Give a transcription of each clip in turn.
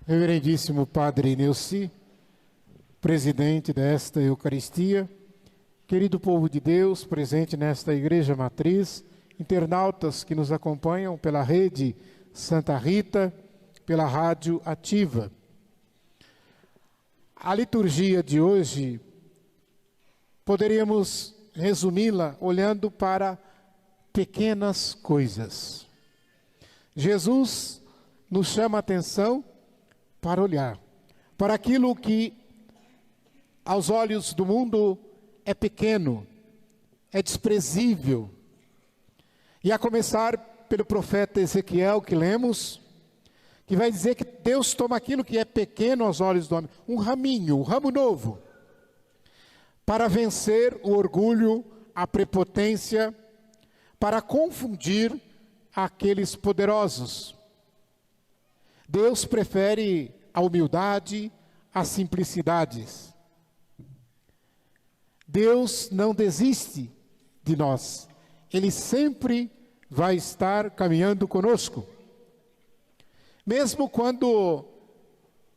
Reverendíssimo Padre Neuci, presidente desta Eucaristia, querido povo de Deus presente nesta Igreja Matriz, internautas que nos acompanham pela rede Santa Rita, pela Rádio Ativa. A liturgia de hoje, poderíamos resumi-la olhando para pequenas coisas. Jesus nos chama a atenção para olhar para aquilo que aos olhos do mundo é pequeno, é desprezível. E a começar pelo profeta Ezequiel que lemos, que vai dizer que Deus toma aquilo que é pequeno aos olhos do homem, um raminho, um ramo novo, para vencer o orgulho, a prepotência, para confundir aqueles poderosos. Deus prefere a humildade, as simplicidades. Deus não desiste de nós. Ele sempre vai estar caminhando conosco. Mesmo quando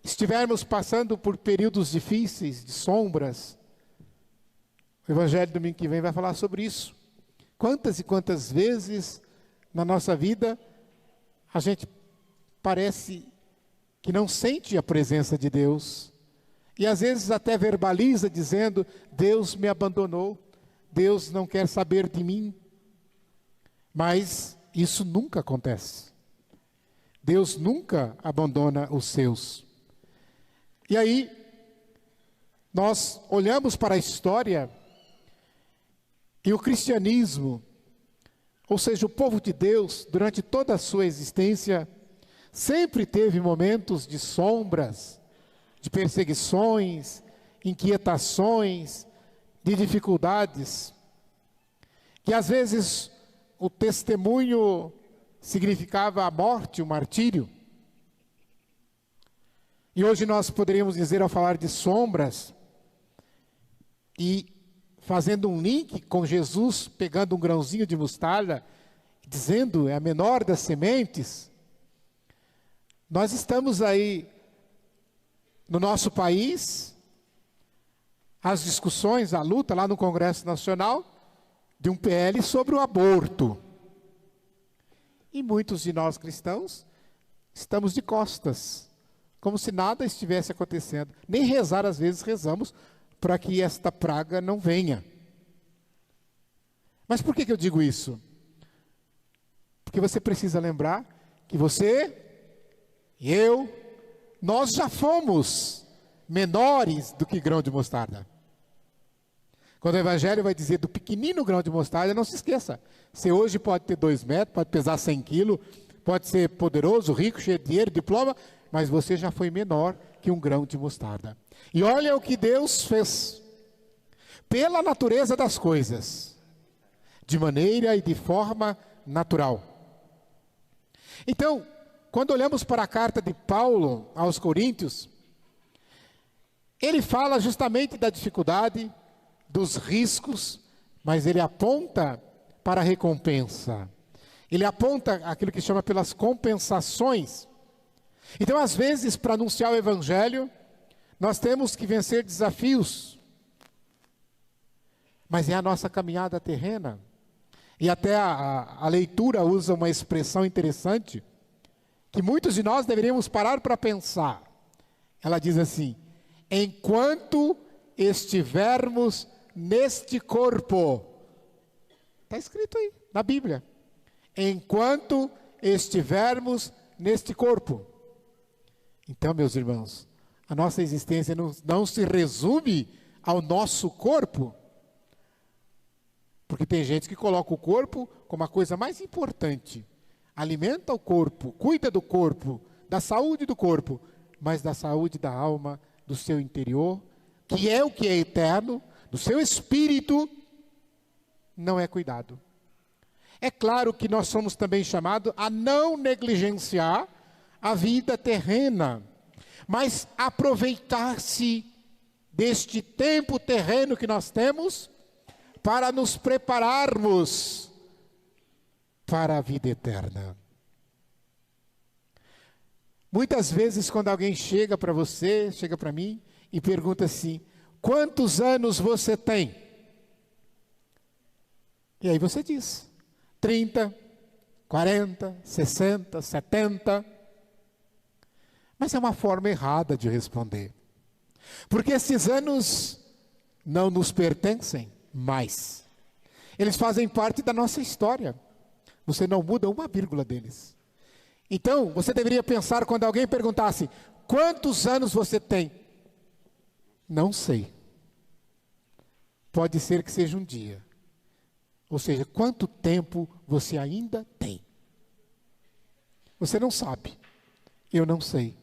estivermos passando por períodos difíceis, de sombras, o Evangelho domingo que vem vai falar sobre isso. Quantas e quantas vezes na nossa vida a gente parece que não sente a presença de Deus, e às vezes até verbaliza dizendo: Deus me abandonou, Deus não quer saber de mim. Mas isso nunca acontece. Deus nunca abandona os seus. E aí, nós olhamos para a história, e o cristianismo, ou seja, o povo de Deus, durante toda a sua existência, sempre teve momentos de sombras, de perseguições, inquietações, de dificuldades, que às vezes o testemunho significava a morte, o martírio. E hoje nós poderíamos dizer, ao falar de sombras, e fazendo um link com Jesus pegando um grãozinho de mostarda, dizendo é a menor das sementes. Nós estamos aí no nosso país, as discussões, a luta lá no Congresso Nacional de um PL sobre o aborto. E muitos de nós cristãos estamos de costas, como se nada estivesse acontecendo. Nem rezar às vezes rezamos para que esta praga não venha. Mas por que eu digo isso? Porque você precisa lembrar que você e eu, nós já fomos menores do que grão de mostarda. Quando o Evangelho vai dizer do pequenino grão de mostarda, não se esqueça. Você hoje pode ter 2 metros, pode pesar 100 quilos, pode ser poderoso, rico, cheio de dinheiro, diploma, mas você já foi menor que um grão de mostarda. E olha o que Deus fez. Pela natureza das coisas, de maneira e de forma natural. Então, quando olhamos para a carta de Paulo aos Coríntios, ele fala justamente da dificuldade, dos riscos, mas ele aponta para a recompensa. Ele aponta aquilo que chama pelas compensações. Então, às vezes, para anunciar o Evangelho, nós temos que vencer desafios. Mas é a nossa caminhada terrena. E até a leitura usa uma expressão interessante, que muitos de nós deveríamos parar para pensar. Ela diz assim: enquanto estivermos neste corpo. Está escrito aí, na Bíblia. Enquanto estivermos neste corpo. Então, meus irmãos, a nossa existência não se resume ao nosso corpo. Porque tem gente que coloca o corpo como a coisa mais importante. Alimenta o corpo, cuida do corpo, da saúde do corpo, mas da saúde da alma, do seu interior, que é eterno, do seu espírito, não é cuidado. É claro que nós somos também chamados a não negligenciar a vida terrena, mas aproveitar-se deste tempo terreno que nós temos para nos prepararmos para a vida eterna. Muitas vezes quando alguém chega para você, chega para mim e pergunta assim: quantos anos você tem? E aí você diz: 30, 40, 60, 70. Mas é uma forma errada de responder. Porque esses anos não nos pertencem mais. Eles fazem parte da nossa história. Você não muda uma vírgula deles. Então, você deveria pensar quando alguém perguntasse: quantos anos você tem? Não sei. Pode ser que seja um dia. Ou seja, quanto tempo você ainda tem? Você não sabe. Eu não sei.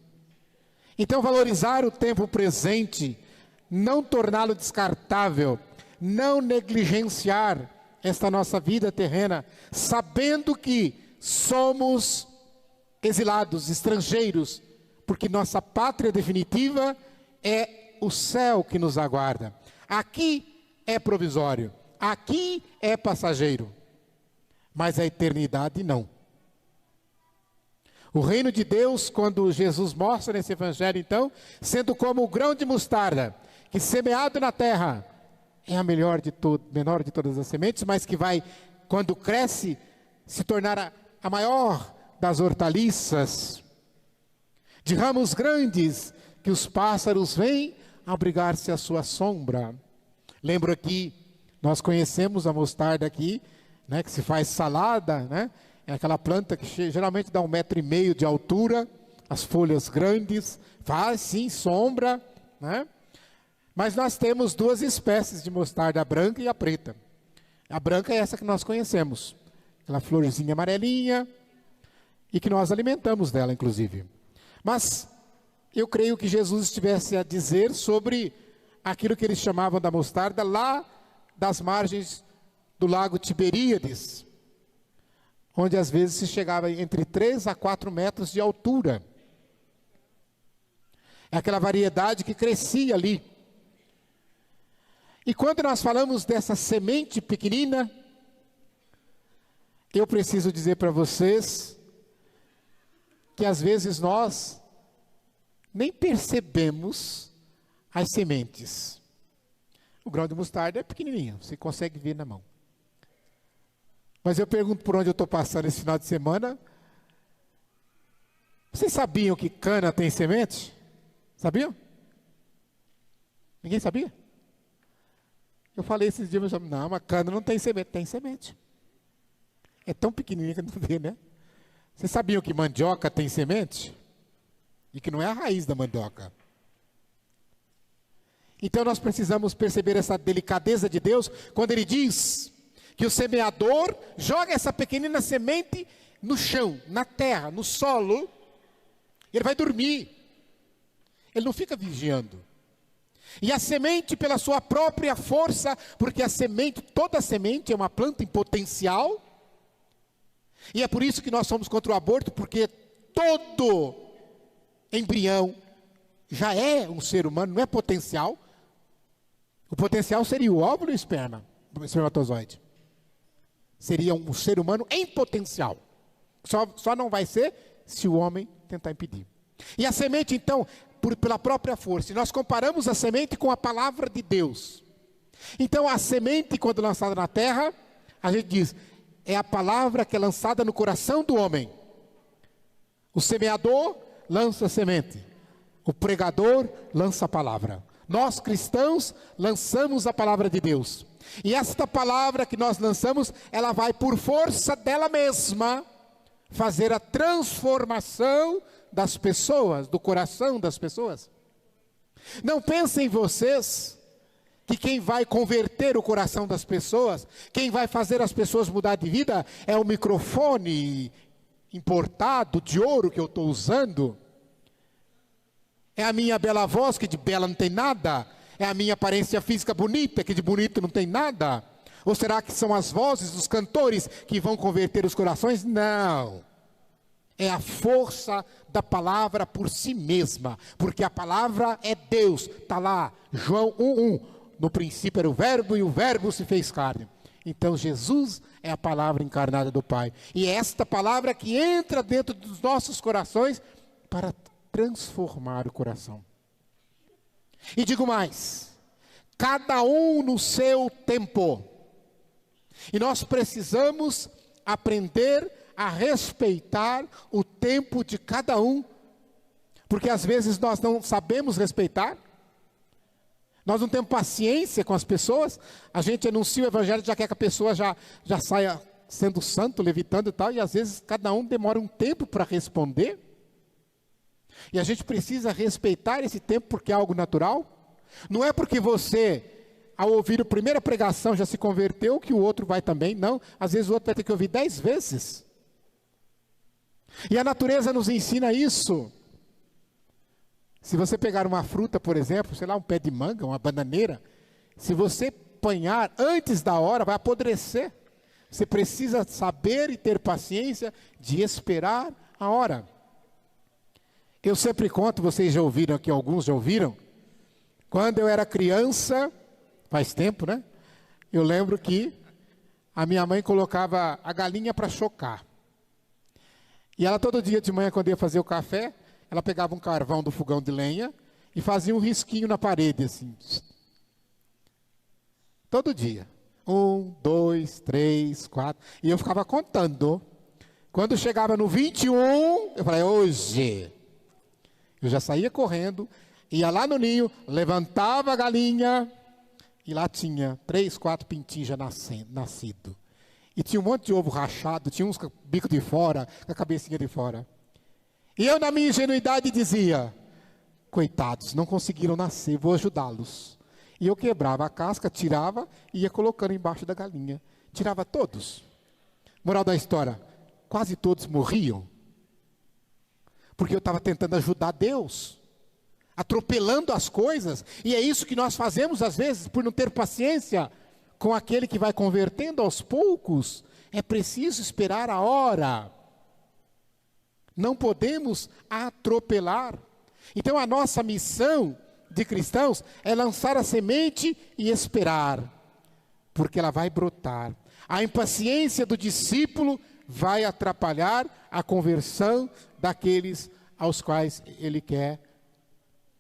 Então, valorizar o tempo presente, não torná-lo descartável, não negligenciar esta nossa vida terrena, sabendo que somos exilados, estrangeiros, porque nossa pátria definitiva é o céu que nos aguarda. Aqui é provisório, aqui é passageiro, mas a eternidade não. O reino de Deus, quando Jesus mostra nesse evangelho, então, sendo como o grão de mostarda, que semeado na terra, é a menor de todas as sementes, mas que vai, quando cresce, se tornar a maior das hortaliças, de ramos grandes, que os pássaros vêm abrigar-se à sua sombra. Lembro aqui, nós conhecemos a mostarda aqui, né, que se faz salada, né? É aquela planta que geralmente dá 1,5 metro de altura, as folhas grandes, faz sim sombra, né? Mas nós temos duas espécies de mostarda, a branca e a preta. A branca é essa que nós conhecemos, aquela florzinha amarelinha, e que nós alimentamos dela, inclusive. Mas eu creio que Jesus estivesse a dizer sobre aquilo que eles chamavam da mostarda lá das margens do lago Tiberíades, onde às vezes se chegava entre 3 a 4 metros de altura. É aquela variedade que crescia ali. E quando nós falamos dessa semente pequenina, eu preciso dizer para vocês que às vezes nós nem percebemos as sementes. O grão de mostarda é pequenininho, você consegue ver na mão. Mas eu pergunto por onde eu estou passando esse final de semana. Vocês sabiam que cana tem semente? Sabiam? Ninguém sabia? Eu falei esses dias, não, mas cana não tem semente. Tem semente. É tão pequenininha que não vê, né? Vocês sabiam que mandioca tem semente? E que não é a raiz da mandioca. Então nós precisamos perceber essa delicadeza de Deus, quando Ele diz que o semeador joga essa pequenina semente no chão, na terra, no solo. Ele vai dormir. Ele não fica vigiando. E a semente, pela sua própria força, porque a semente, toda semente é uma planta em potencial. E é por isso que nós somos contra o aborto, porque todo embrião já é um ser humano, não é potencial. O potencial seria o óvulo e o espermatozoide. Seria um ser humano em potencial. Só não vai ser se o homem tentar impedir. E a semente, então, pela própria força. E nós comparamos a semente com a palavra de Deus. Então, a semente, quando lançada na terra, a gente diz, é a palavra que é lançada no coração do homem. O semeador lança a semente. O pregador lança a palavra. Nós, cristãos, lançamos a palavra de Deus. E esta palavra que nós lançamos, ela vai por força dela mesma fazer a transformação das pessoas, do coração das pessoas. Não pensem vocês que quem vai converter o coração das pessoas, quem vai fazer as pessoas mudar de vida, é o microfone importado de ouro que eu estou usando. É a minha bela voz, que de bela não tem nada. É a minha aparência física bonita, que de bonito não tem nada. Ou será que são as vozes dos cantores que vão converter os corações? Não. É a força da palavra por si mesma. Porque a palavra é Deus. Está lá, João 1:1. No princípio era o verbo e o verbo se fez carne. Então Jesus é a palavra encarnada do Pai. E é esta palavra que entra dentro dos nossos corações para transformar o coração. E digo mais, cada um no seu tempo. E nós precisamos aprender a respeitar o tempo de cada um, porque às vezes nós não sabemos respeitar, nós não temos paciência com as pessoas, a gente anuncia o evangelho, já quer que a pessoa já saia sendo santo, levitando e tal, e às vezes cada um demora um tempo para responder, e a gente precisa respeitar esse tempo porque é algo natural. Não é porque você, ao ouvir a primeira pregação, já se converteu, que o outro vai também. Não, às vezes o outro vai ter que ouvir 10 vezes. E a natureza nos ensina isso. Se você pegar uma fruta, por exemplo, sei lá, um pé de manga, uma bananeira, se você apanhar antes da hora, vai apodrecer. Você precisa saber e ter paciência de esperar a hora. Eu sempre conto, vocês já ouviram aqui, alguns já ouviram, quando eu era criança, faz tempo, né? Eu lembro que a minha mãe colocava a galinha para chocar. E ela todo dia de manhã, quando ia fazer o café, ela pegava um carvão do fogão de lenha e fazia um risquinho na parede, assim. Todo dia. 1, 2, 3, 4. E eu ficava contando. Quando chegava no 21, eu falei, hoje. Eu já saía correndo, ia lá no ninho, levantava a galinha, e lá tinha 3, 4 pintinhos já nascido. E tinha um monte de ovo rachado, tinha uns com o bico de fora, com a cabecinha de fora. E eu, na minha ingenuidade, dizia, coitados, não conseguiram nascer, vou ajudá-los. E eu quebrava a casca, tirava e ia colocando embaixo da galinha. Tirava todos. Moral da história, quase todos morriam. Porque eu estava tentando ajudar Deus, atropelando as coisas. E é isso que nós fazemos às vezes, por não ter paciência com aquele que vai convertendo aos poucos. É preciso esperar a hora. Não podemos atropelar. Então a nossa missão de cristãos é lançar a semente e esperar, porque ela vai brotar. A impaciência do discípulo vai atrapalhar a conversão daqueles aos quais ele quer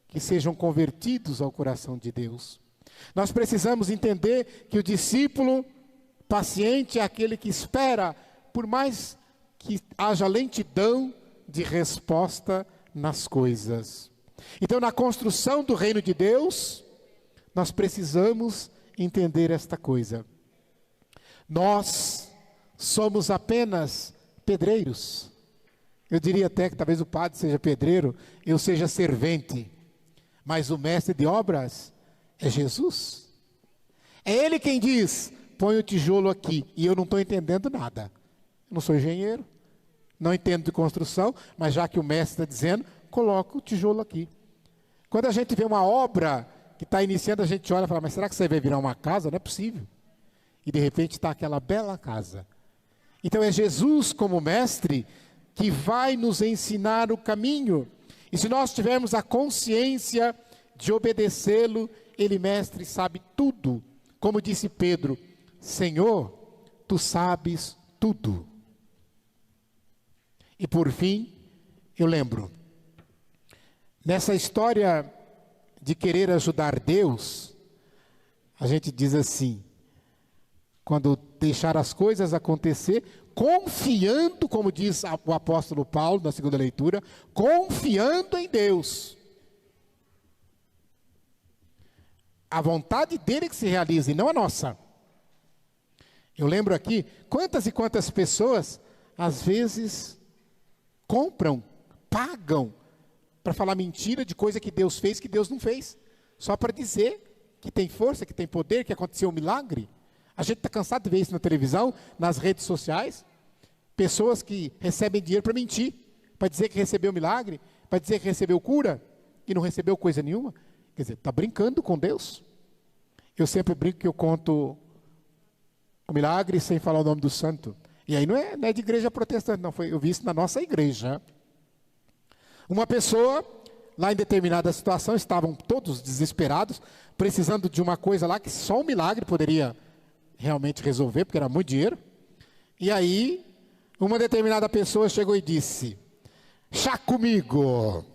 que sejam convertidos ao coração de Deus. Nós precisamos entender que o discípulo paciente é aquele que espera, por mais que haja lentidão de resposta nas coisas. Então, na construção do reino de Deus, nós precisamos entender esta coisa. Nós somos apenas pedreiros. Eu diria até que talvez o padre seja pedreiro, eu seja servente. Mas o mestre de obras é Jesus. É Ele quem diz, põe o tijolo aqui, e eu não estou entendendo nada. Eu não sou engenheiro, não entendo de construção, mas já que o mestre está dizendo, coloca o tijolo aqui. Quando a gente vê uma obra que está iniciando, a gente olha e fala, mas será que você vai virar uma casa? Não é possível. E de repente está aquela bela casa. Então é Jesus como mestre que vai nos ensinar o caminho. E se nós tivermos a consciência de obedecê-lo, ele, mestre, sabe tudo. Como disse Pedro, Senhor, tu sabes tudo. E por fim, eu lembro, nessa história de querer ajudar Deus, a gente diz assim, quando deixar as coisas acontecer, confiando, como diz o apóstolo Paulo na segunda leitura, confiando em Deus. A vontade dele que se realize, não a nossa. Eu lembro aqui, quantas e quantas pessoas, às vezes, compram, pagam, para falar mentira de coisa que Deus fez, que Deus não fez. Só para dizer que tem força, que tem poder, que aconteceu um milagre. A gente está cansado de ver isso na televisão, nas redes sociais. Pessoas que recebem dinheiro para mentir, para dizer que recebeu milagre, para dizer que recebeu cura, e não recebeu coisa nenhuma. Quer dizer, está brincando com Deus. Eu sempre brinco que eu conto o milagre sem falar o nome do santo. E aí não é de igreja protestante, não. Eu vi isso na nossa igreja. Uma pessoa, lá em determinada situação, estavam todos desesperados, precisando de uma coisa lá que só um milagre poderia realmente resolver, porque era muito dinheiro. E aí, uma determinada pessoa chegou e disse, chá comigo.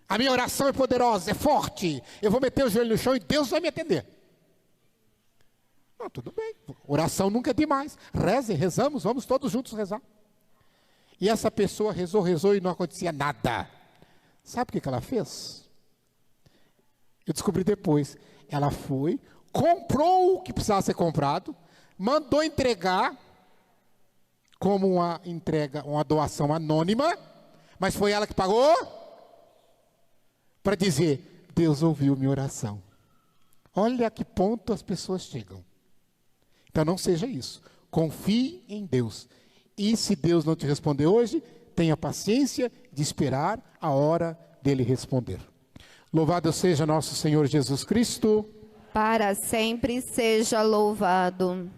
A minha oração é poderosa, é forte. Eu vou meter o joelho no chão e Deus vai me atender. Não, tudo bem. Oração nunca é demais. Rezem, rezamos, vamos todos juntos rezar. E essa pessoa rezou e não acontecia nada. Sabe o que ela fez? Eu descobri depois. Ela foi, comprou o que precisava ser comprado, mandou entregar como uma entrega, uma doação anônima, mas foi ela que pagou para dizer: Deus ouviu minha oração. Olha a que ponto as pessoas chegam. Então não seja isso. Confie em Deus. E se Deus não te responder hoje, tenha paciência de esperar a hora dele responder. Louvado seja nosso Senhor Jesus Cristo. Para sempre seja louvado.